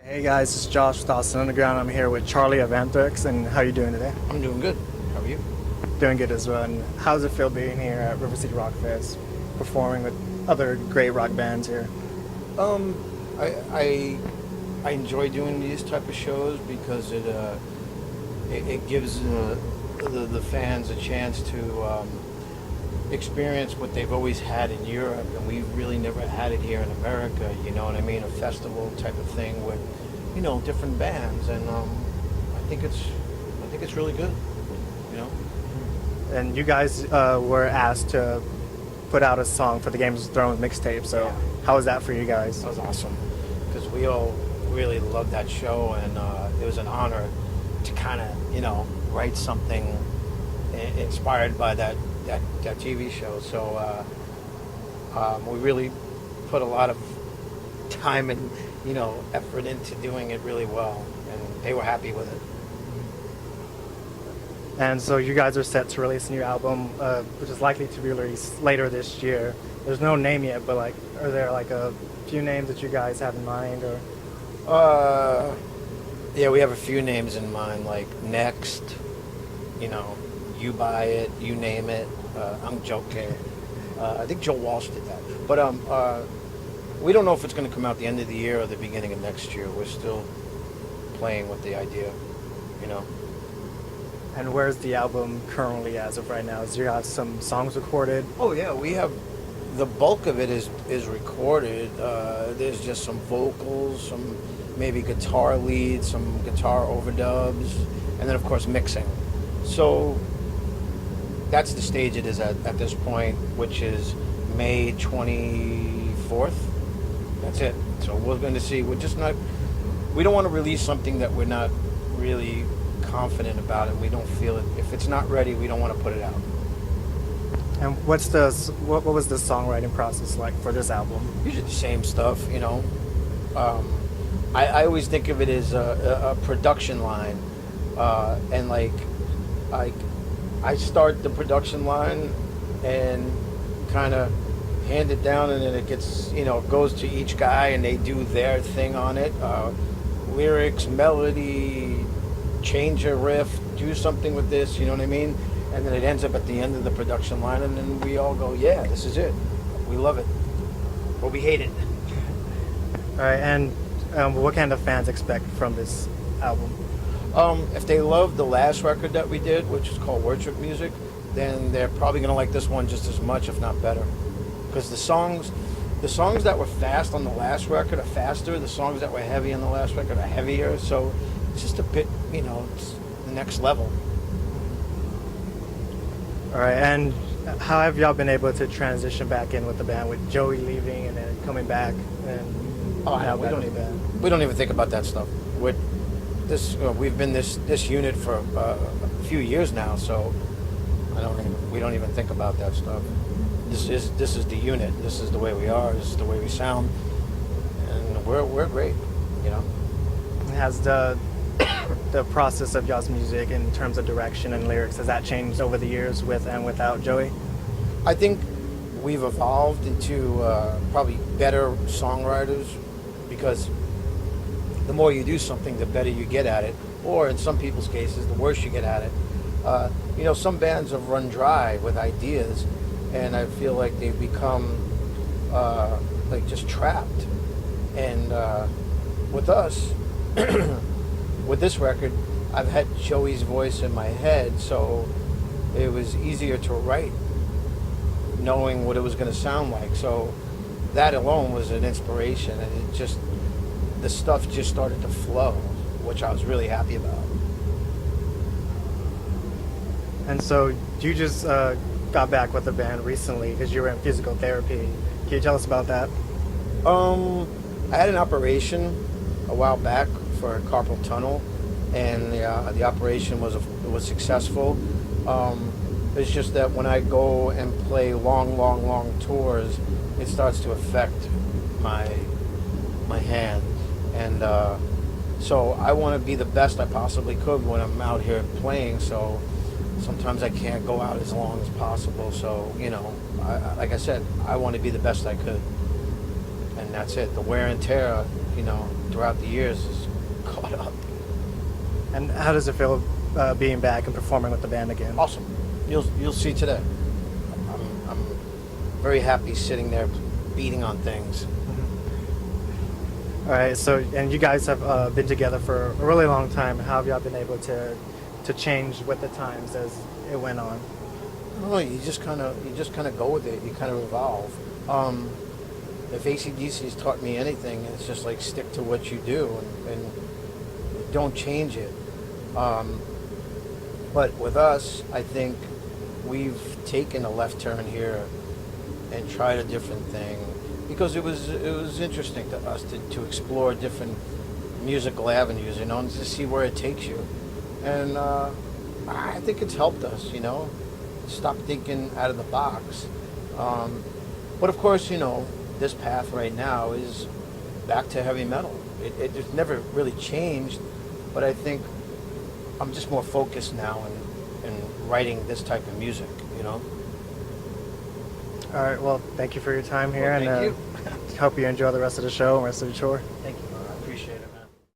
Hey guys, it's Josh with Austin Underground. I'm here with Charlie of Anthrax, and how you doing today? I'm doing good. How are you? Doing good as well. And how does it feel being here at River City Rockfest, performing with other great rock bands here? Um, I enjoy doing these type of shows because it gives the fans a chance to experience what they've always had in Europe, and we've really never had it here in America. You know what I mean? A festival type of thing with different bands, and I think it's really good. You know. And you guys were asked to put out a song for the Game of Thrones mixtape. So Yeah. how was that for you guys? That was awesome because we all really loved that show, and it was an honor to kind of write something inspired by that TV show. So we really put a lot of time and effort into doing it really well, and they were happy with it. And so you guys are set to release a new album, which is likely to be released later this year. There's no name yet, but are there a few names that you guys have in mind, or? Yeah, we have a few names in mind, like Next, You Buy It, You Name It. I'm joking. I think Joe Walsh did that. But we don't know if it's going to come out the end of the year or the beginning of next year. We're still playing with the idea, And where's the album currently as of right now? Do you have some songs recorded? Oh yeah, we have. The bulk of it is recorded. There's just some vocals, some maybe guitar leads, some guitar overdubs, and then of course mixing. So that's the stage it is at this point, which is May 24th. That's it. So we're going to see. We don't want to release something that we're not really confident about it. We don't feel it. If it's not ready, we don't want to put it out. And what was the songwriting process like for this album? Usually the same stuff, I always think of it as a production line, and I start the production line and kind of hand it down, and then it gets goes to each guy and they do their thing on it, lyrics, melody, change a riff, do something with this, you know what I mean? And then it ends up at the end of the production line, and then we all go, yeah, this is it. We love it. Or we hate it. All right, and what can the fans expect from this album? If they love the last record that we did, which is called Worship Music, then they're probably going to like this one just as much, if not better. Because the songs that were fast on the last record are faster. The songs that were heavy on the last record are heavier. So it's just a bit, it's the next level. All right, and how have y'all been able to transition back in with the band, with Joey leaving and then coming back? And we don't even think about that stuff. We've been this unit for a few years now, so we don't even think about that stuff. This is the unit. This is the way we are. This is the way we sound, and we're great. Has the process of y'all's music in terms of direction and lyrics, has that changed over the years with and without Joey? I think we've evolved into probably better songwriters, because the more you do something, the better you get at it, or in some people's cases, the worse you get at it. Some bands have run dry with ideas, and I feel like they've become just trapped. And with us, with this record, I've had Joey's voice in my head, so it was easier to write, knowing what it was going to sound like. So that alone was an inspiration, and the stuff just started to flow, which I was really happy about. And so you just got back with the band recently because you were in physical therapy. Can you tell us about that? I had an operation a while back for carpal tunnel, and the operation was successful. It's just that when I go and play long tours, it starts to affect my hand, and so I want to be the best I possibly could when I'm out here playing. So sometimes I can't go out as long as possible. So like I said, I want to be the best I could, and that's it. The wear and tear throughout the years has caught up. And how does it feel being back and performing with the band again? Awesome. You'll see today. I'm very happy sitting there beating on things. All right, so, and you guys have been together for a really long time. How have y'all been able to change with the times as it went on? Oh, you just kind of go with it. You kind of evolve. If AC/DC's taught me anything, it's just like stick to what you do and don't change it. But with us, I think we've taken a left turn here and tried a different thing because it was interesting to us to explore different musical avenues, and to see where it takes you. And I think it's helped us, stop thinking out of the box. But of course, this path right now is back to heavy metal. It's never really changed, but I think I'm just more focused now in writing this type of music, All right, well, thank you for your time here, Well, thank and hope you enjoy the rest of the show and rest of the tour.